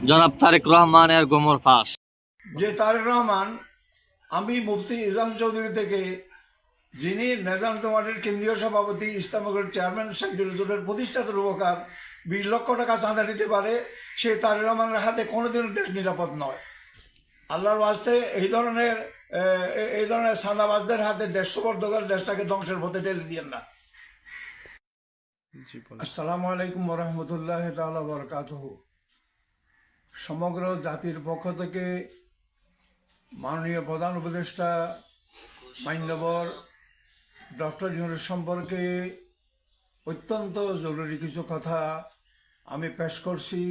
জনাব তারেক রহমানের গোমর ফাঁস। যে তারেক রহমান, আমি মুফতি ইজাম চৌধুরী থেকে, যিনি নিজাম জমাতের কেন্দ্রীয় সভাপতি, ইসলামনগরের চেয়ারম্যান, সাইদুল জোটের প্রতিষ্ঠাতা রূপকার, 20 লক্ষ টাকা চাঁদা দিতে পারে, সে তারেক রহমানের হাতে কোনোদিনও দেশ নিরাপদ নয়। আল্লাহর ওয়াস্তে এই ধরনের সাদাবাজদের হাতে দেশ সুপর্দ করে দেশটাকে ধ্বংসের পথে ঠেলে দিয়েন না। আসসালামু আলাইকুম ওরহমতুল্লাহ তাআলা বারাকাতুহু। সমগ্র জাতির পক্ষ থেকে মাননীয় প্রধান উপদেষ্টা মান্যবর ডক্টর ইউনূস সম্পর্কে অত্যন্ত জরুরি কিছু কথা আমি পেশ করছি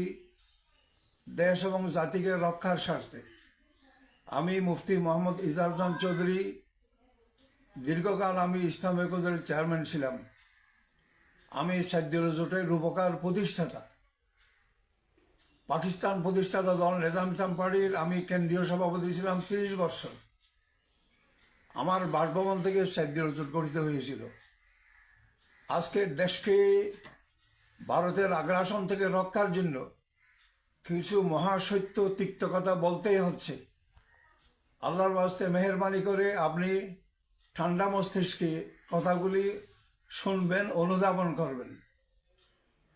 দেশ এবং জাতিকে রক্ষার স্বার্থে। আমি মুফতি মোহাম্মদ ইজাম চৌধুরী, দীর্ঘকাল আমি ইসলামী ঐক্যের চেয়ারম্যান ছিলাম। আমি সাইদুল জোটের রূপকার প্রতিষ্ঠাতা, পাকিস্তান প্রতিষ্ঠাতা দল নিজাম ইসলাম পার্টির আমি কেন্দ্রীয় সভাপতি ছিলাম 30 বছর। আমার বাসভবন থেকে সাইদুল জোট গঠিত হয়েছিল। আজকে দেশকে ভারতের আগ্রাসন থেকে রক্ষার জন্য কিছু মহাসত্য তিক্ত কথা বলতেই হচ্ছে। আল্লাহর ওয়াস্তে মেহেরবানি করে আপনি ঠান্ডা মস্তিষ্কে কথাগুলি শুনবেন, অনুধাবন করবেন।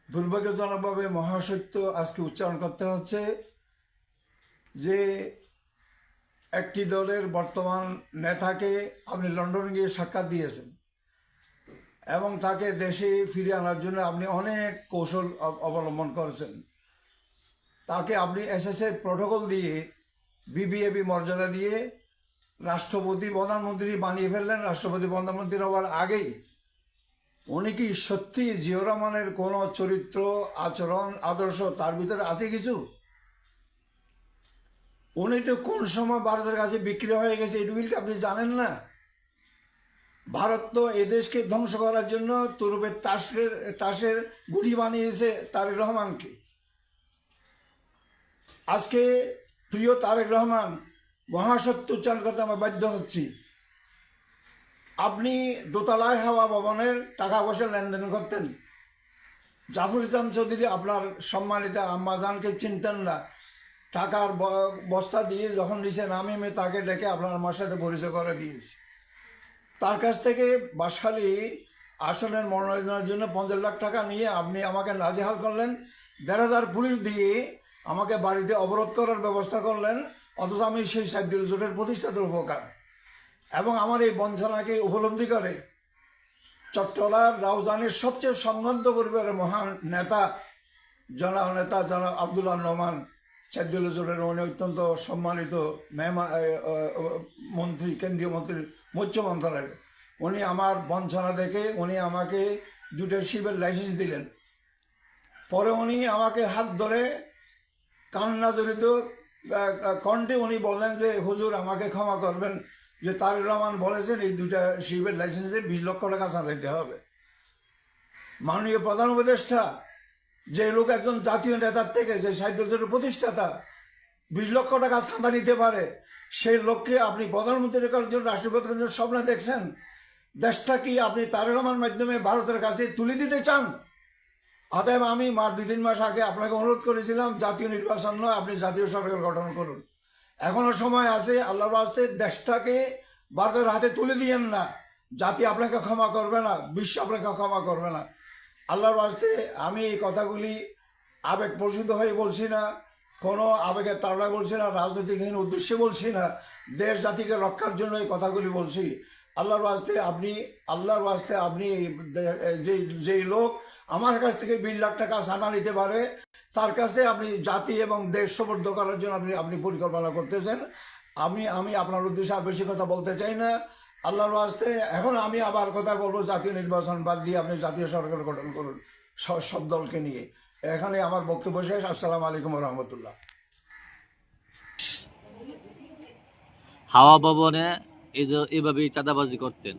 দুর্ভাগ্যজনকভাবে মহাসত্য আজকে উচ্চারণ করতে হচ্ছে যে একটি দলের বর্তমান নেতাকে আপনি লন্ডনে গিয়ে সাক্ষাৎ দিয়েছেন এবং তাকে দেশে ফিরে আনার জন্য আপনি অনেক কৌশল অবলম্বন করেছেন। তাকে আপনি এসএসএ প্রোটোকল দিয়ে, বিবিএপি মর্যাদা দিয়ে রাষ্ট্রপতি প্রধানমন্ত্রী বানিয়ে ফেললেন। রাষ্ট্রপতি প্রধানমন্ত্রী হওয়ার আগেই উনি কি সত্যি জিয়াউর রহমানের কোনো চরিত্র, আচরণ, আদর্শ তার ভিতরে আছে কিছু? উনি তো কোন সময় ভারতের কাছে বিক্রি হয়ে গেছে এটুকু আপনি জানেন না? ভারত তো এদেশকে ধ্বংস করার জন্য তুরুপের তাসের গুটি বানিয়েছে তারেক রহমানকে। আজকে প্রিয় তারেক রহমান, মহাসত্য উচ্চারণ করতে আমরা বাধ্য হচ্ছি। আপনি দোতলায় হাওয়া ভবনের টাকা পয়সা লেনদেন করতেন। জাফর ইসলাম চৌধুরী আপনার সম্মানিত আম্মাজানকে চিনতেন না। টাকার বস্তা দিয়ে যখন নিচে নামে তাকে ডেকে আপনার আমার সাথে পরিচয় করে দিয়েছি। তার কাছ থেকে বাসখালী আসনের মনোনয়নের জন্য 50 লাখ টাকা নিয়ে আপনি আমাকে নাজেহাল করলেন। 1,500 পুলিশ দিয়ে আমাকে বাড়িতে অবরোধ করার ব্যবস্থা করলেন, অথচ আমি সেই সাইদুল জোটের প্রতিষ্ঠাতার উপকার এবং আমার এই বঞ্চনাকে উপলব্ধি করে চট্টলার রাউজানের সবচেয়ে সম্ভ্রান্ত পরিবারের মহান নেতা জনাব আব্দুল্লাহ নোমান, সাইদুল জোটের উনি অত্যন্ত সম্মানিত মন্ত্রী, কেন্দ্রীয় মন্ত্রী, মৎস্য মন্ত্রণালয়ের। উনি আমার বঞ্চনা দেখে উনি আমাকে 2টা শিপের লাইসেন্স দিলেন। পরে উনি আমাকে হাত ধরে কান্না জড়িত কণ্ঠে উনি বললেন যে হুজুর আমাকে ক্ষমা করবেন, যে তারেক রহমান বলেছেন এই 2টা শিপের লাইসেন্সে 20 লক্ষ টাকা চাঁদাইতে হবে। মাননীয় প্রধান উপদেষ্টা, যে লোক একজন জাতীয় নেতার থেকে, যে সাইদুল জোটের প্রতিষ্ঠাতা, 20 লক্ষ টাকা চাঁদা নিতে পারে, সেই লোককে আপনি প্রধানমন্ত্রী করার জন্য, রাষ্ট্রপতি করার জন্য স্বপ্ন দেখছেন? দেশটা কি আপনি তারেক রহমানের মাধ্যমে ভারতের কাছে তুলে দিতে চান? অতএব আমি 2-3 মাস আগে আপনাকে অনুরোধ করেছিলাম, জাতীয় নির্বাচন নয়, আপনি জাতীয় সরকার গঠন করুন। এখনো সময় আছে। আল্লাহর ওয়াস্তে দেশটাকে ভারতের হাতে তুলে দিয়েন না। জাতি আপনাকে ক্ষমা করবে না, বিশ্ব আপনাকে ক্ষমা করবে না। আল্লাহর ওয়াস্তে আমি এই কথাগুলি আবেগ প্রসূত হয়ে বলছি না, কোনো আবেগের তাড়নায় বলছি না, রাজনৈতিকহীন উদ্দেশ্যে বলছি না, দেশ জাতিকে রক্ষার জন্য এই কথাগুলি বলছি। আল্লাহর ওয়াস্তে আপনি যেই লোক আমার কাছ থেকে 20 লাখ টাকা চাঁদা নিতে পারে, তার কাছে আপনি জাতি এবং দেশ সমৃদ্ধ করার জন্য আপনি পরিকল্পনা করতেছেন। আমি আপনার উদ্দেশ্যে আর বেশি কথা বলতে চাই না। আল্লাহর ওয়াস্তে এখন আমি আবার কথা বলবো, জাতীয় নির্বাচন বাদ দিয়ে আপনি জাতীয় সরকার গঠন করুন সব দলকে নিয়ে। এখানে আমার বক্তব্য শেষ। আসসালামু আলাইকুম রহমতুল্লাহ। হাওয়া ভবনে এভাবেই চাঁদাবাজি করতেন।